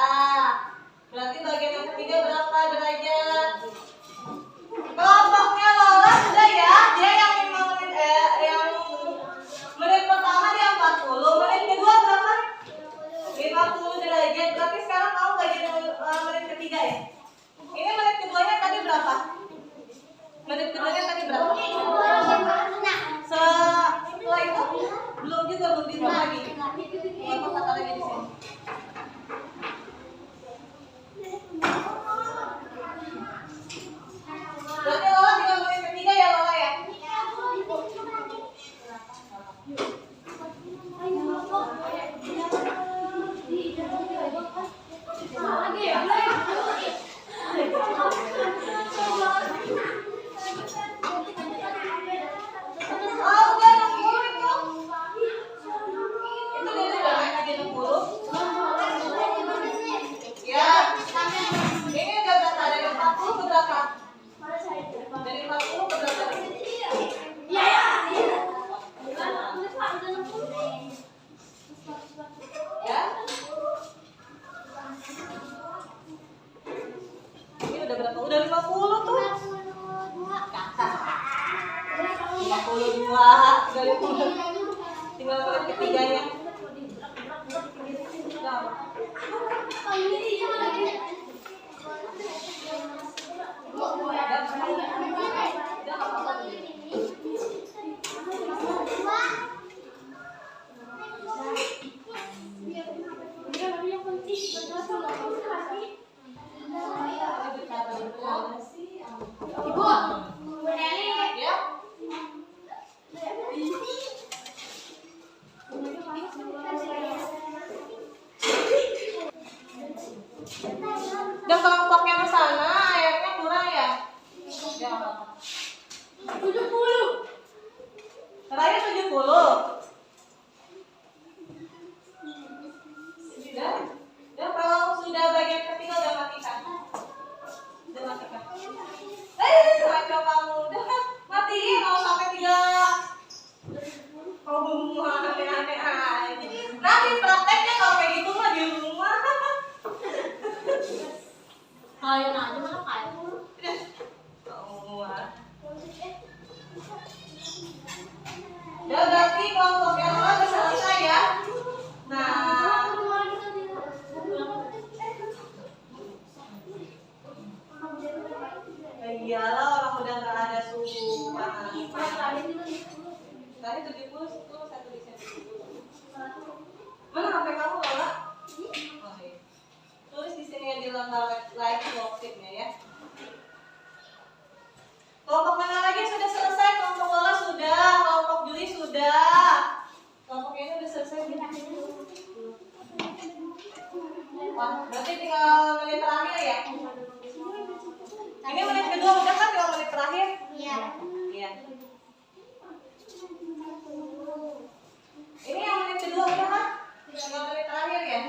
[SPEAKER 1] Berarti bagian yang ketiga berapa derajat? Kelompoknya Lola sudah ya. Dia yang 5 menit yang menit pertama dia 40. Menit kedua berapa? 50 derajat. Berarti sekarang kamu bagian menit ketiga ya? Ini menit keduanya tadi berapa? Menit keduanya tadi berapa? Setelah itu belum juga belum dihitung lagi. Apa kata lagi di sini? Berarti Lola 3 menit ketiga ya Lola ya? Udah 50 tuh. 52. Tinggal menit ketiganya. Dan kelompok yang sana airnya kurang ya? Ya apa-apa. 70. Terakhir 70. Dan kalau sudah bagian ketiga udah matikan. Udah matikan. Macam kamu udah matiin kalau sampai 3. Kau belum aneh-aneh aja. Nanti prakteknya kalau kayak gitu mah di rumah.
[SPEAKER 2] Kalian aja mana kayak?
[SPEAKER 1] Ya berarti kelompok yang udah selesai ya. Nah, iyalah orang udah nggak ada suhu panas. Tadi 70 itu satu di sini. Mana HP kamu Lola? Oh iya. Tulis di sini ya di lembar like worksheet-nya ya. Kelompok mana lagi sudah selesai? Kelompok Lola sudah, kelompok Juli sudah. Kelompok ini udah selesai. Wah, berarti tinggal menit terakhir ya? Ini menit kedua udah kan? Tinggal menit terakhir?
[SPEAKER 2] Iya.
[SPEAKER 1] Iya. Ini yang menit kedua udah kan? Tinggal menit terakhir ya?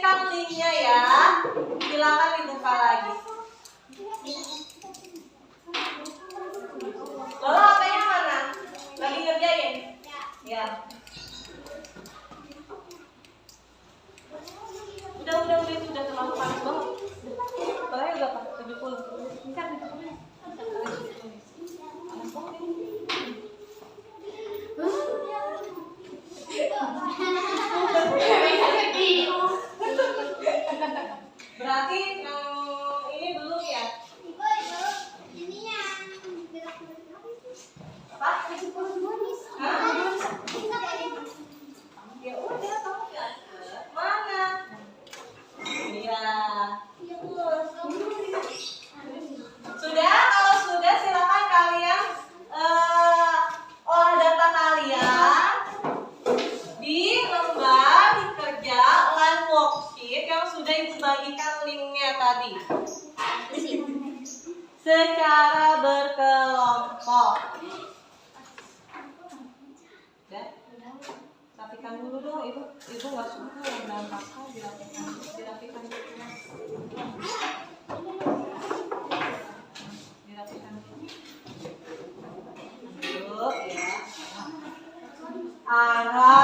[SPEAKER 1] membagikan linknya ya. Silakan dibuka lagi. Lola HP-nya mana? Lagi ngerjain? Ya. Udah itu udah terlalu panas banget. Soalnya udah 70. Bisa. Berarti ini belum ya? Apa? Hah? Ya udah kamu ya. Mana? Iya. Sudah? Kalau sudah silakan kalian olah data kalian di lembar kerja online worksheet yang sudah ibu bagikan linknya tadi secara berkelompok. Udah? Rapikan dulu dong, ibu nggak suka yang berantakan, dirapikan dulu. Dulu ya. Ara,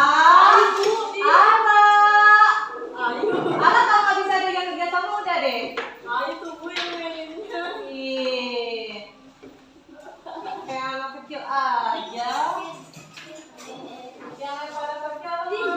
[SPEAKER 1] kalau nggak bisa kerja kamu udah deh.
[SPEAKER 2] Ayo tunggu yang mainnya.
[SPEAKER 1] Ih, kayak anak kecil aja. Jangan pada kerja nangis.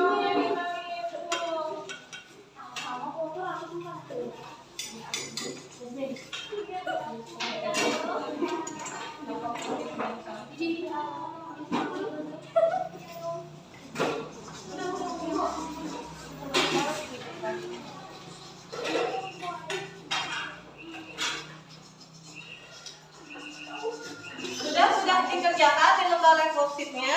[SPEAKER 1] Sudah dikerjakan di lembar worksheet-nya?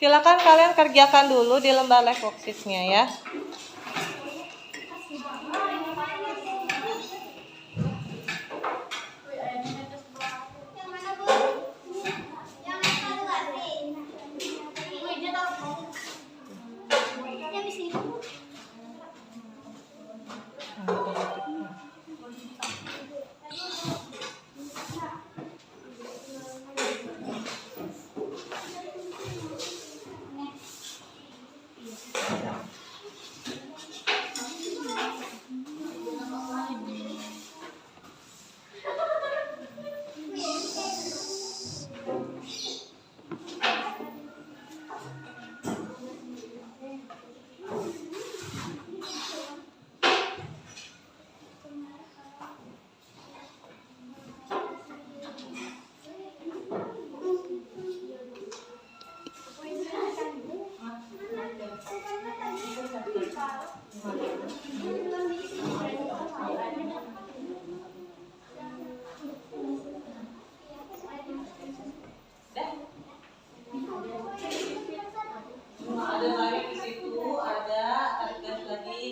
[SPEAKER 1] Silakan kalian kerjakan dulu di lembar worksheet-nya ya. Ada lagi di situ, ada gas lagi.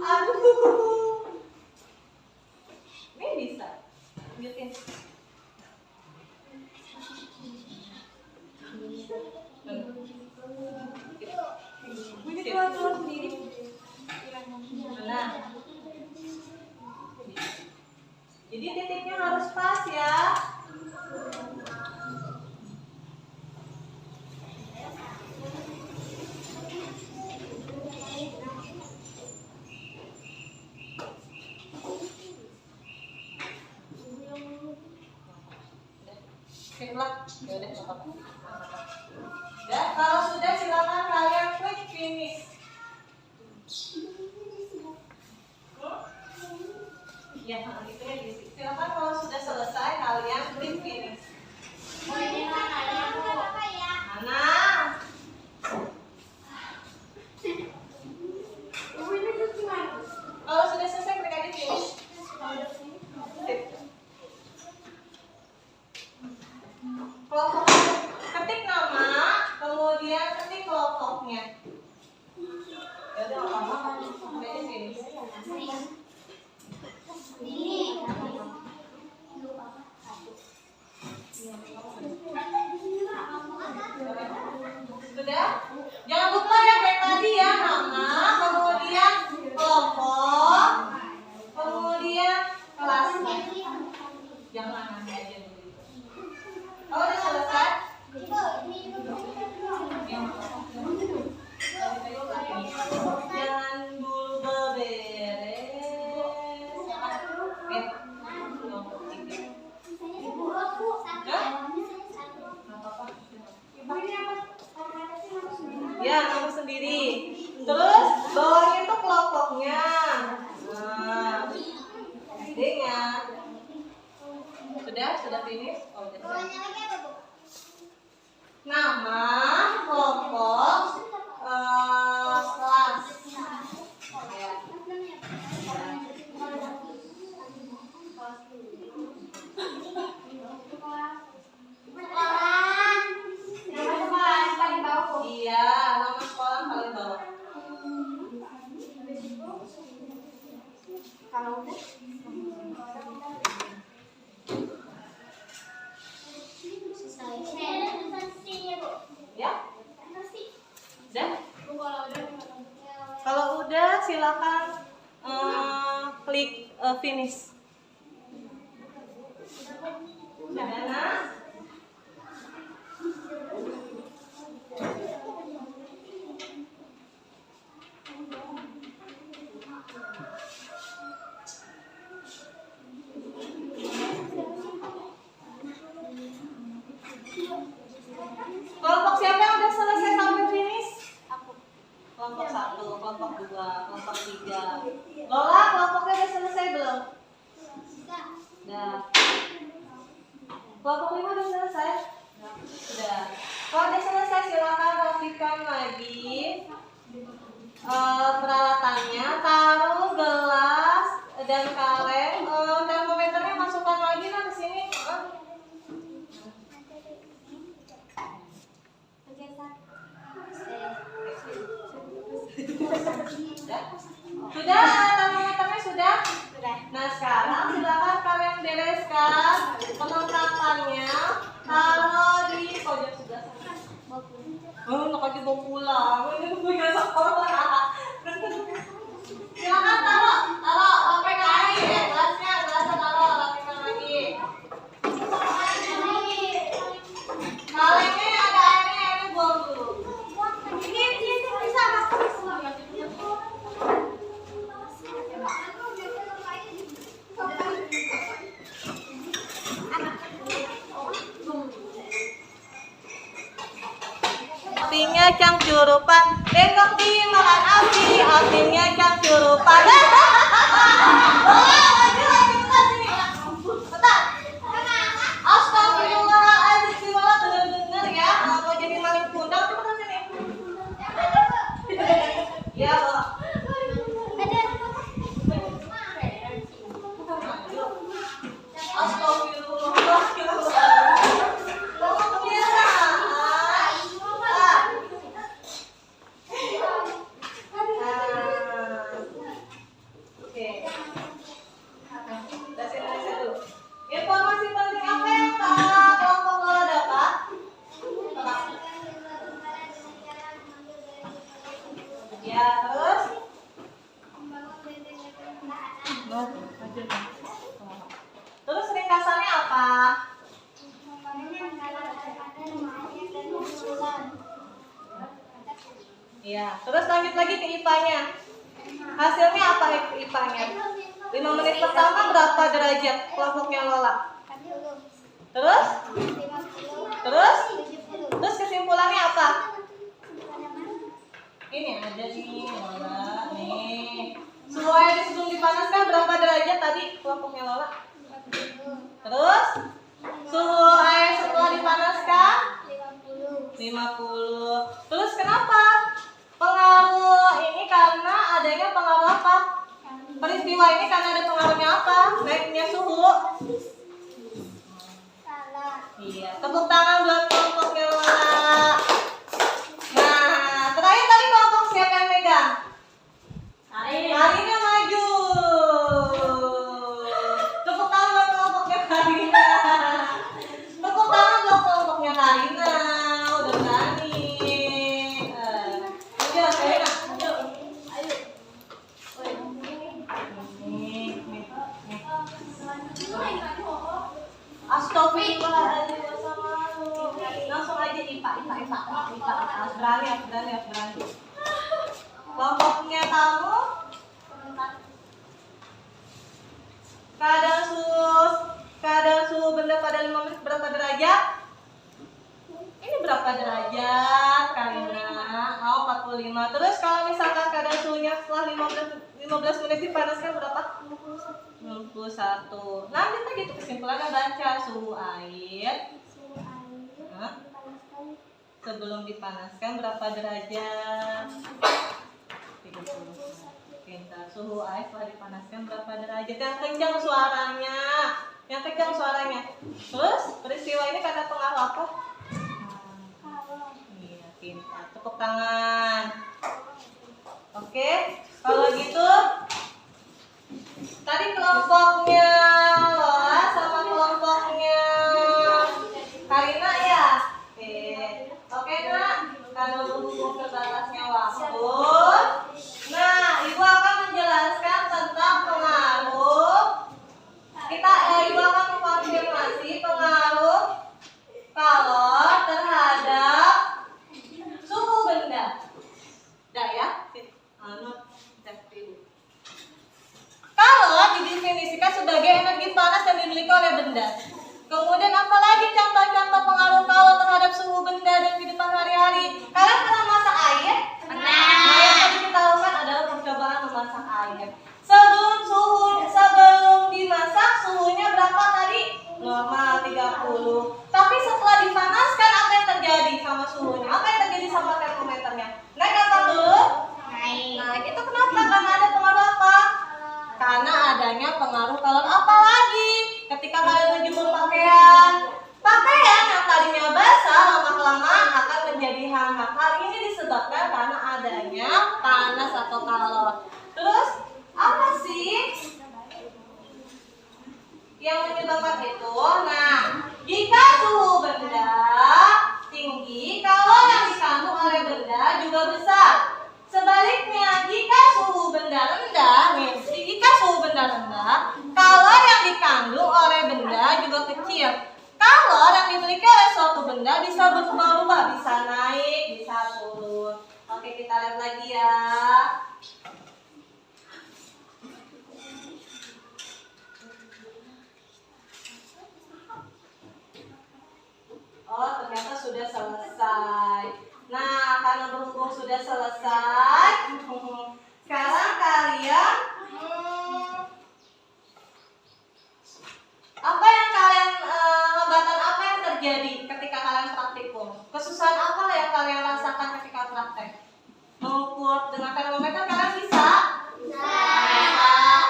[SPEAKER 1] Aduh, ini bisa lanjutin. Ini keluar sendiri. Nah, jadi titiknya harus pas ya. Ya, kalau sudah silakan kalian klik finish. Ya, itu ya diisi. Silakan kalau sudah selesai kalian klik finish. Mana? Kalau sudah selesai klik aja finish. Sip. Kelompok ketik nama, kemudian ketik kelompoknya. Ya udah apa-apa, klik aja finish. Sudah? Jangan lupa ya kayak tadi ya, nama, kemudian kelompok, kemudian kelasnya. Jangan nanti aja dulu. Oh, udah selesai? Jangan dulu beberes. Kelompok 3. Ya, nama sendiri. Terus bawahnya itu kelompoknya. Nah, intinya. Sudah finish? Oh, udah. Nama, kelompok, kelas. Ya. Iya, nama sekolah paling bawah. Kalau udah ya? Udah? Kalau udah silakan klik finish. Sudah, Nas? Kelompok siapa yang udah selesai sampai finish? Aku. Kelompok 1, kelompok 2, kelompok 3. Lola, kelompoknya udah selesai belum? Udah. Kelompok 5 udah selesai? Sudah. Kalau udah selesai silakan rapikan lagi peralatannya, taruh gelas dan kaleng, termometernya masukkan lagi ke sini. Sudah, termometernya sudah? Sudah. Nah sekarang silakan kalian bereskan perlengkapannya, taruh di pojok sebelah sana. Nak lagi bawa pulang. Ini punya sekolah. Silakan taruh rapikan lagi ya gelasnya taruh rapikan lagi. Kalengnya ada airnya buang dulu. Ini bisa masuk. Apinya cang curupan, tengok di makan api, apinya cang curupan. Astagfirullahaladzim, bener-bener ya, mau jadi maling kundang, cepetan sini. Ya, Bapak. Informasi penting apa yang kelompok Lola dapat? Ya, terus? Terus ringkasannya apa? Ya, terus lanjut lagi ke IPA-nya. Hasilnya apa IPA-nya? 5 menit pertama berapa derajat kelompoknya Lola? Terus? Terus kesimpulannya apa? Ini ada nih Lola, nih. Suhu air sebelum dipanaskan berapa derajat tadi kelompoknya Lola? Terus suhu air setelah dipanaskan 50. Terus kenapa? Pengaruh ini karena adanya pengaruh apa? Peristiwa ini karena ada pengaruhnya apa? Naiknya suhu. Iya, tepuk tangan buat kelompoknya Lola. Nah, terakhir tadi kelompok siapa yang megang? Karina maju. Tepuk tangan buat kelompoknya Karina. Tepuk tangan buat kelompoknya Karina. Udah berani. Ayo Karina, ayo. Nih. Astagfirullahaladzim, langsung aja IPA. Harus berani. Kelompoknya kamu keadaan suhu benda pada 5 menit berapa derajat? Ini berapa derajat Karina? 45. Terus kalau misalkan keadaan suhunya setelah 15 menit dipanaskan berapa? 61. Nanti kita gitu kesimpulannya baca suhu air sebelum dipanaskan berapa derajat? 30. Pintar. Suhu air setelah dipanaskan berapa derajat? Yang kencang suaranya. Terus peristiwa ini karena pengaruh apa? Iya, pintar. Tepuk tangan. Oke, kalau gitu tadi kelompoknya Lola sama kelompoknya Karina ya. Oke Nak, kalau berhubung terbatasnya waktu, nah Ibu akan menjelaskan tentang pengaruh. Ibu akan mengkonfirmasi pengaruh kalor terhadap suhu benda. Dah ya, kalor didefinisikan sebagai energi panas yang dimiliki oleh benda. Kemudian apalagi contoh-contoh pengaruh kalor terhadap suhu benda dan kehidupan hari-hari? Kalian pernah masak air? Pernah. Nah, yang tadi kita lakukan adalah percobaan memasak air. Sebelum dimasak suhunya berapa tadi? Normal 30. Tapi setelah dipanaskan apa yang terjadi sama suhunya? Apa yang terjadi sama termometernya? Naik apa dulu? Naik. Nah, itu kenapa? Karena ada pengaruh apa? Karena adanya pengaruh kalor. Apa lagi? Ketika kalian menjemur pakaian yang tadinya basah lama-kelamaan akan menjadi hangat. Hal ini disebabkan karena adanya panas atau kalor. Terus apa sih yang menyebabkan itu? Nah, jika suhu benda tinggi, kalor yang dikandung oleh benda juga besar. Sebaliknya, jika suhu benda rendah, kalor yang dikandung oleh benda juga kecil. Kalor yang dimiliki oleh suatu benda bisa berubah-ubah, bisa naik, bisa turun. Oke, kita lihat lagi ya. Oh, ternyata sudah selesai. Nah, karena berhubung sudah selesai, sekarang kalian hambatan apa yang terjadi ketika kalian praktikum? Kesusahan apa yang kalian rasakan ketika praktek? Mengukur dengan termometer kalian bisa? Bisa.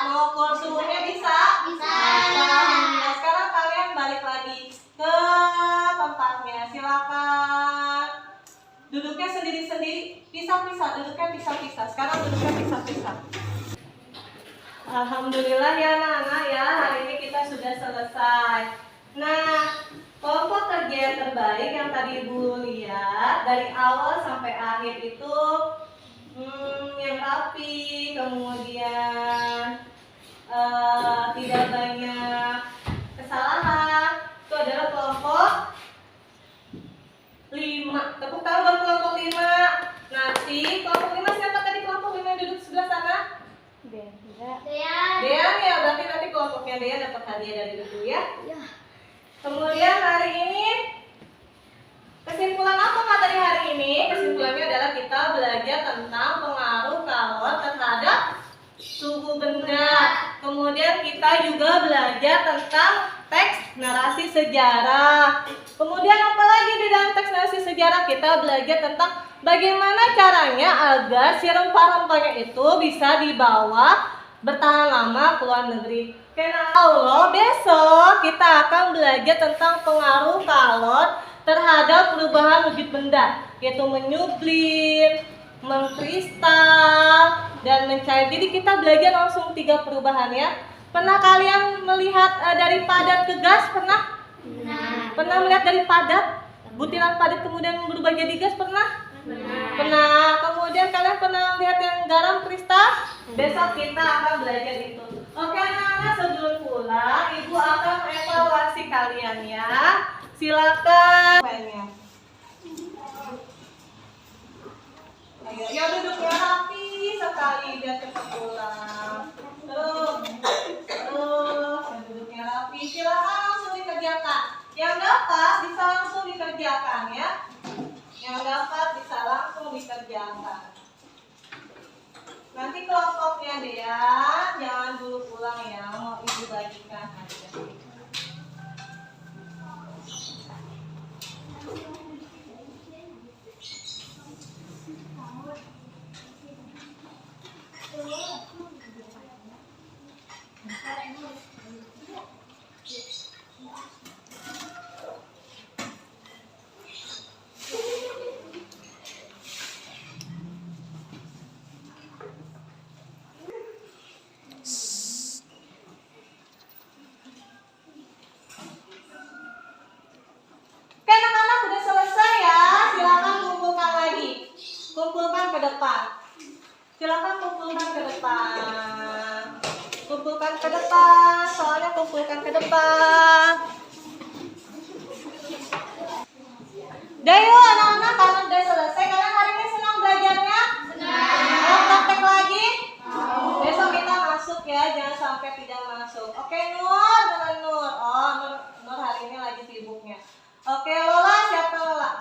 [SPEAKER 1] Mengukur suhunya bisa? Bisa. Nah, sekarang kalian balik lagi ke tempatnya. Silakan. Duduknya sendiri-sendiri, pisah-pisah. Duduknya pisah-pisah. Sekarang duduknya pisah-pisah. Alhamdulillah ya anak-anak ya, hari ini kita sudah selesai. Nah, kelompok kerja yang terbaik yang tadi Ibu lihat dari awal sampai akhir itu yang rapi, kemudian tidak banyak kesalahan, itu adalah kelompok 5. Tepuk tangan buat kelompok 5. Nanti kelompok 5 siapa tadi kelompok 5 yang duduk sebelah sana? Dean ya, berarti nanti kelompoknya Dean dapat hadiah dari Ibu ya. Kemudian hari ini kesimpulan apa materi hari ini? Kesimpulannya adalah kita belajar tentang pengaruh kalor terhadap suhu benda. Kemudian kita juga belajar tentang teks narasi sejarah. Kemudian apalagi di dalam teks narasi sejarah kita belajar tentang bagaimana caranya agar si rempah-rempahnya itu bisa dibawa bertahan lama ke luar negeri. Karena Allah besok kita akan belajar tentang pengaruh kalor terhadap perubahan wujud benda, yaitu menyublim, mengkristal, dan mencair. Jadi kita belajar langsung 3 perubahan ya. Pernah kalian melihat dari padat ke gas? Pernah? Pernah melihat dari padat, butiran padat kemudian berubah jadi gas? Pernah? Pernah. Kemudian kalian pernah lihat yang garam kristal? Besok kita akan belajar itu. Oke anak-anak, sebelum pulang ibu akan evaluasi kalian ya. Silakan. Ayo, ya duduknya rapi sekali biar cepat pulang. Terus, ya duduknya rapi. Silakan langsung dikerjakan. Yang dapat bisa langsung dikerjakan ya. Yang dapat bisa langsung dikerjakan. Nanti kelompoknya deh ya, jangan dulu pulang ya, mau ibu bagikan aja. Oke anak-anak udah selesai ya, silakan kumpulkan lagi. Kumpulkan ke depan. Silakan kumpulkan ke depan. Kumpulkan ke depan, soalnya kumpulkan ke depan. Dayo anak-anak, karena udah selesai, kalian hari ini senang belajarnya? Senang. Mau praktek lagi? Besok kita masuk ya, jangan sampai tidak masuk. Oke Nur, dengan Nur. Oh Nur hari ini lagi sibuknya. Oke Lola, siapa Lola?